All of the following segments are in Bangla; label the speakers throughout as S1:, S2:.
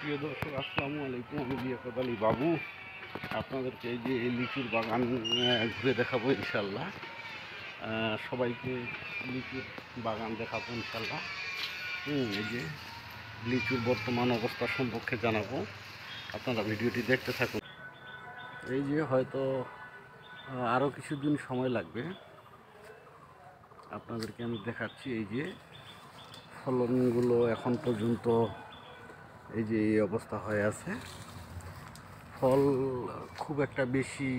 S1: প্রিয় দর্শক, আসসালামু আলাইকুম। আমি লিয়াকত আলী বাবু আপনাদেরকে এই যে এই লিচুর বাগান ঘুরে দেখাবো ইনশাল্লাহ। সবাইকে লিচুর বাগান দেখাবো ইনশাল্লাহ। এই যে লিচুর বর্তমান অবস্থা সম্পর্কে জানাবো, আপনারা ভিডিওটি দেখতে থাকুন। এই যে হয়তো আরও কিছুদিন সময় লাগবে, আপনাদেরকে আমি দেখাচ্ছি। এই যে ফলনগুলো এখন পর্যন্ত এই যে এই অবস্থা হয়ে আছে। ফল খুব একটা বেশি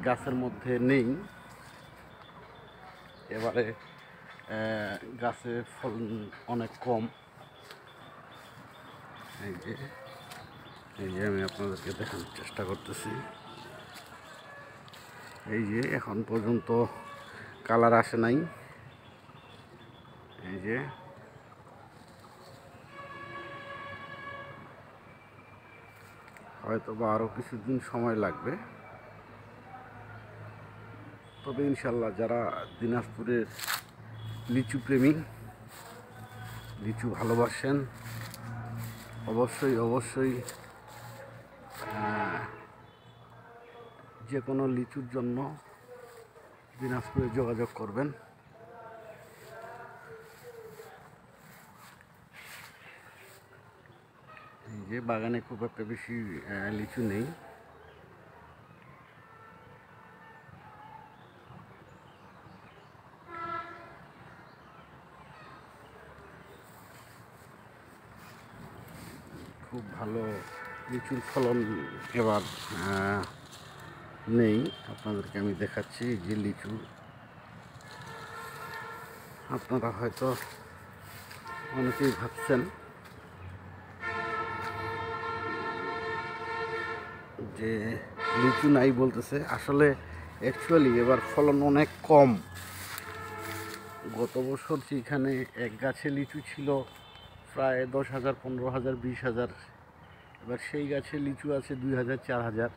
S1: গাছের মধ্যে নেই। এবারে গাছে ফল অনেক কম। এই যে আমি আপনাদেরকে দেখানোর চেষ্টা করতেছি। এই যে এখন পর্যন্ত কালার আসে নাই। এই যে হয়তো বা আরও কিছুদিন সময় লাগবে, তবে ইনশাল্লাহ যারা দিনাজপুরের লিচু প্রেমী, লিচু ভালোবাসেন, অবশ্যই যে কোনো লিচুর জন্য দিনাজপুরে যোগাযোগ করবেন। এই যে বাগানে খুব একটা বেশি লিচু নেই। খুব ভালো লিচুর ফলন এবার নেই। আপনাদেরকে আমি দেখাচ্ছি যে লিচু, আপনারা হয়তো অনেকেই ভাবছেন যে লিচু নাই বলতেছে, আসলে অ্যাকচুয়ালি এবার ফলন অনেক কম। গত বছর যেখানে এক গাছে লিচু ছিল প্রায় 10,000, 15,000, 20,000, এবার সেই গাছে লিচু আছে 2,000, 4,000।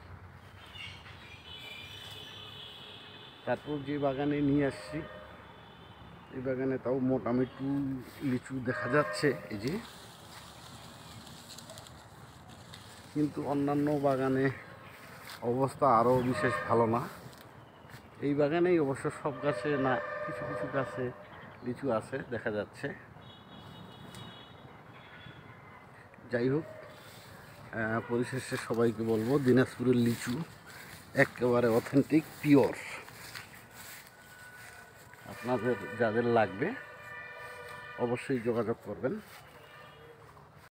S1: তারপর যে বাগানে নিয়ে আসছি, এই বাগানে তাও মোটামুটি লিচু দেখা যাচ্ছে। এই যে, কিন্তু অন্যান্য বাগানে অবস্থা আরও বিশেষ ভালো না। এই বাগানেই অবশ্য সব গাছে না, কিছু কিছু গাছে লিচু আছে দেখা যাচ্ছে। যাই হোক, পরিশেষে সবাইকে বলবো, দিনাজপুরের লিচু একেবারে অথেন্টিক, পিওর। আপনাদের যাদের লাগবে অবশ্যই যোগাযোগ করবেন।